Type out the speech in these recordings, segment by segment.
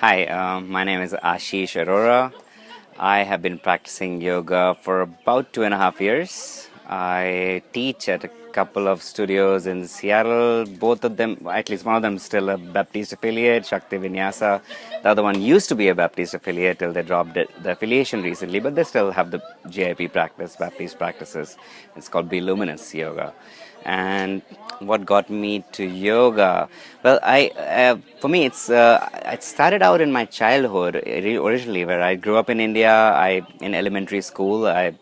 Hi, my name is Ashish Arora. I have been practicing yoga for about 2.5 years. I teach at a couple of studios in Seattle. Both of them, at least one of them, is still a Baptiste affiliate, Shakti Vinyasa. The other one used to be a Baptiste affiliate till they dropped the affiliation recently, but they still have the GIP practice, Baptiste practices. It's called Luminous yoga. And what got me to yoga? Well, for me, it started out in my childhood originally, where I grew up in India. In elementary school, I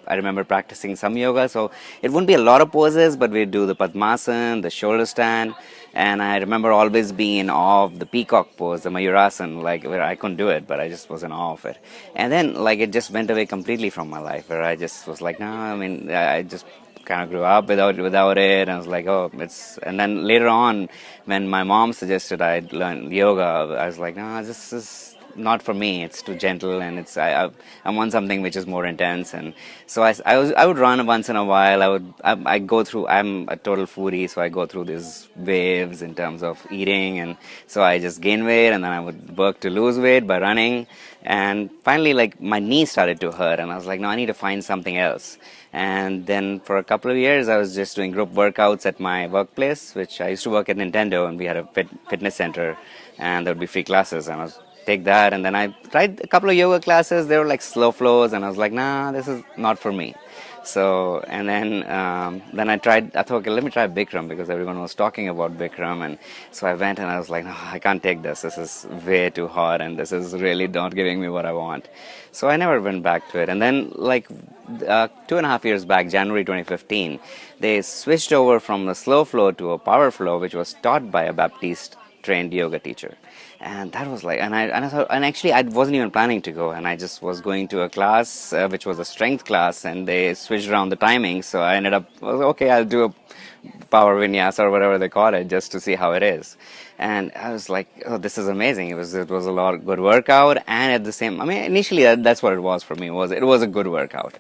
remember practicing some yoga. So it wouldn't be a lot of poses, but we'd do the Padmasana, the shoulder stand, and I remember always being in awe of the peacock pose, the Mayurasana, like where I couldn't do it, but I just was in awe of it. And then like it just went away completely from my life, where I just was like, no, I mean, I just kind of grew up without it, and I was like, oh, it's. And then later on, when my mom suggested I learn yoga, I was like, no, this is not for me. It's too gentle, and I want something which is more intense. And so I would run once in a while. I go through. I'm a total foodie, so I go through these waves in terms of eating, and so I just gain weight, and then I would work to lose weight by running. And finally, like my knee started to hurt, and I was like, no, I need to find something else. And then for a couple of years, I was just doing group workouts at my workplace, which I used to work at Nintendo, and we had a fitness center, and there would be free classes, and I was take that. And then I tried a couple of yoga classes. They were like slow flows, and I was like, nah, this is not for me. So, and then I tried, I thought, okay, let me try Bikram, because everyone was talking about Bikram. And so I went and I was like, no, I can't take this. This is way too hard, and this is really not giving me what I want. So I never went back to it. And then, like 2.5 years back, January 2015, they switched over from the slow flow to a power flow, which was taught by a Baptiste trained yoga teacher. And that was like, and I thought, and actually I wasn't even planning to go, and I just was going to a class which was a strength class, and they switched around the timing, so I ended up, okay, I'll do a power vinyasa or whatever they call it, just to see how it is. And I was like, oh, this is amazing. It was a lot of good workout, and at the same, I mean, initially that's what it was for me. It was a good workout.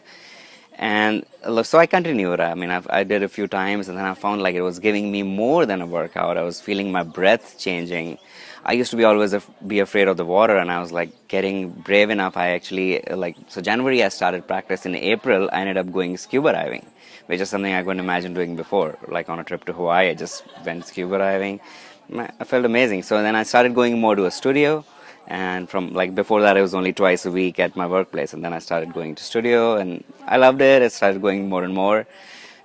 And so I continued. I mean, I did a few times, and then I found like it was giving me more than a workout. I was feeling my breath changing. I used to be always be afraid of the water, and I was like getting brave enough. I actually so January I started practice. In April I ended up going scuba diving, which is something I couldn't imagine doing before. Like on a trip to Hawaii, I just went scuba diving. I felt amazing. So then I started going more to a studio, and from like before that it was only twice a week at my workplace, and then I started going to studio, and I loved it. I started going more and more.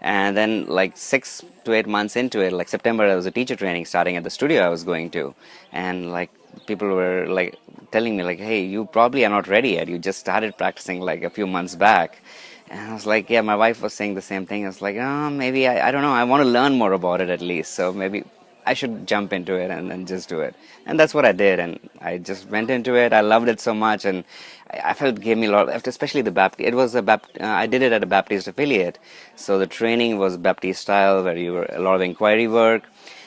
And then like 6 to 8 months into it, like September, there was a teacher training starting at the studio I was going to. And like people were like telling me like, hey, you probably are not ready yet. You just started practicing like a few months back. And I was like, yeah, my wife was saying the same thing. I was like, oh, maybe I don't know. I want to learn more about it at least. So maybe I should jump into it and just do it. And that's what I did. And I just went into it. I loved it so much. And I felt it gave me a lot of, especially the Baptiste. It was I did it at a Baptiste affiliate. So the training was Baptiste style, where you were a lot of inquiry work.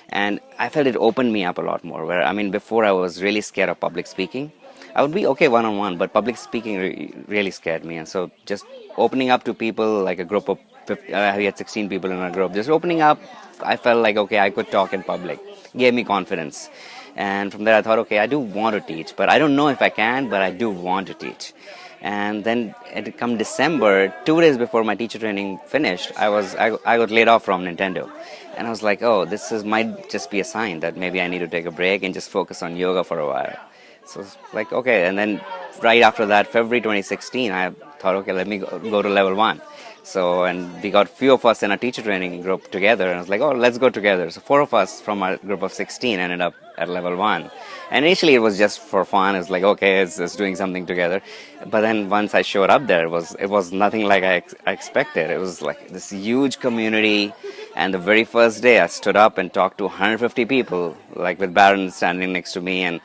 And I felt it opened me up a lot more. Where, I mean, before I was really scared of public speaking. I would be okay one-on-one, but public speaking really scared me. And so just opening up to people, like a group of 50, we had 16 people in our group, just opening up, I felt like, okay, I could talk in public. Gave me confidence. And from there I thought, okay, I do want to teach, but I don't know if I can, but I do want to teach. And then it come December, 2 days before my teacher training finished, I got laid off from Nintendo. And I was like, oh, might just be a sign that maybe I need to take a break and just focus on yoga for a while. So it's like, okay. And then right after that, February 2016, I thought, okay, let me go to level 1. So, and we got few of us in a teacher training group together, and I was like, oh, let's go together. So 4 of us from our group of 16 ended up at level 1. And initially it was just for fun. It's like, okay, it's doing something together. But then once I showed up there, it was nothing like I expected. It was like this huge community. And the very first day I stood up and talked to 150 people, like with Baron standing next to me, and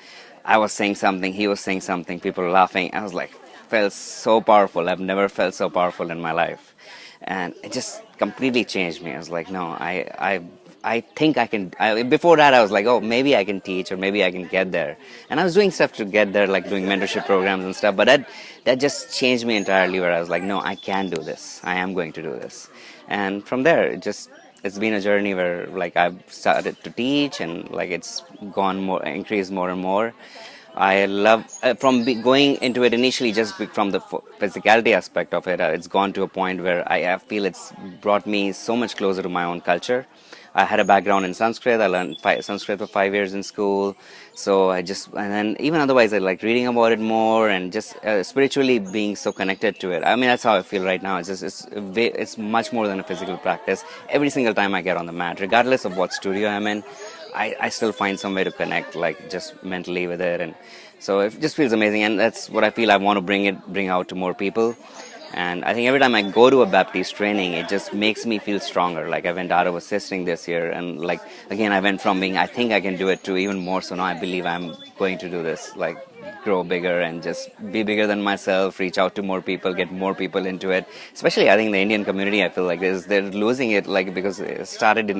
I was saying something, he was saying something, people were laughing. I was like, felt so powerful. I've never felt so powerful in my life. And it just completely changed me. I was like, no, I think I can. Before that, I was like, oh, maybe I can teach, or maybe I can get there. And I was doing stuff to get there, like doing mentorship programs and stuff. But that just changed me entirely, where I was like, no, I can do this. I am going to do this. And from there, it's been a journey where like I've started to teach, and like it's increased more and more. I love going into it initially just from the physicality aspect of it. It's gone to a point where I feel it's brought me so much closer to my own culture. I had a background in Sanskrit. I learned Sanskrit for 5 years in school. So and then even otherwise, I like reading about it more and just spiritually being so connected to it. I mean, that's how I feel right now. It's much more than a physical practice. Every single time I get on the mat, regardless of what studio I'm in, I still find some way to connect, like just mentally with it, and so it just feels amazing. And that's what I feel I want to bring out to more people. And I think every time I go to a Baptiste training, it just makes me feel stronger. Like I went out of assisting this year, and like again, I went from being I think I can do it to even more. So now I believe I'm going to do this. Like grow bigger and just be bigger than myself, reach out to more people, get more people into it. Especially, I think the Indian community, I feel like they're losing it, like because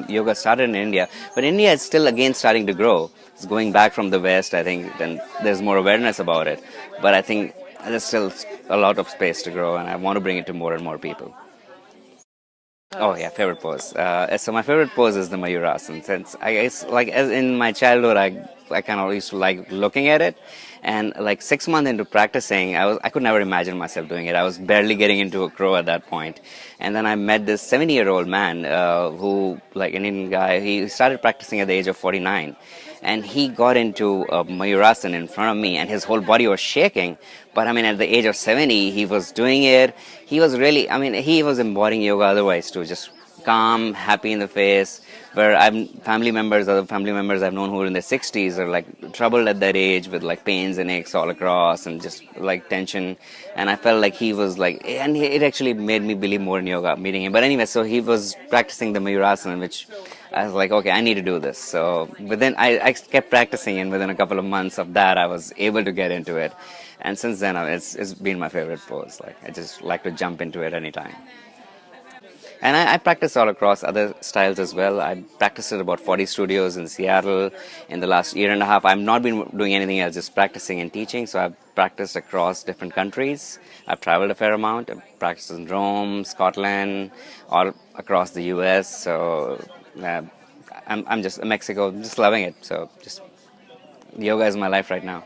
yoga started in India, but India is still again starting to grow. It's going back from the West, I think, and there's more awareness about it. But I think there's still a lot of space to grow, and I want to bring it to more and more people. Oh yeah, favorite pose. So my favorite pose is the Mayurasana. Since I guess like as in my childhood, I kind of used to like looking at it, and like 6 months into practicing, I could never imagine myself doing it. I was barely getting into a crow at that point, and then I met this 70-year-old man who like an Indian guy. He started practicing at the age of 49, and he got into a Mayurasana in front of me, and his whole body was shaking. But I mean, at the age of 70, he was doing it. He was really, I mean, he was embodying yoga otherwise too, just calm, happy in the face. Where other family members I've known who are in their 60s are like troubled at that age with like pains and aches all across and just like tension. And I felt like he was like, and it actually made me believe more in yoga meeting him. But anyway, so he was practicing the Mayurasana, which I was like, okay, I need to do this. So, but then I kept practicing, and within a couple of months of that, I was able to get into it. And since then, it's been my favorite pose. Like, I just like to jump into it anytime. And I practice all across other styles as well. I practiced at about 40 studios in Seattle in the last year and a half. I've not been doing anything else, just practicing and teaching. So I've practiced across different countries. I've traveled a fair amount. I've practiced in Rome, Scotland, all across the US. So I'm just in Mexico, just loving it. So just yoga is my life right now.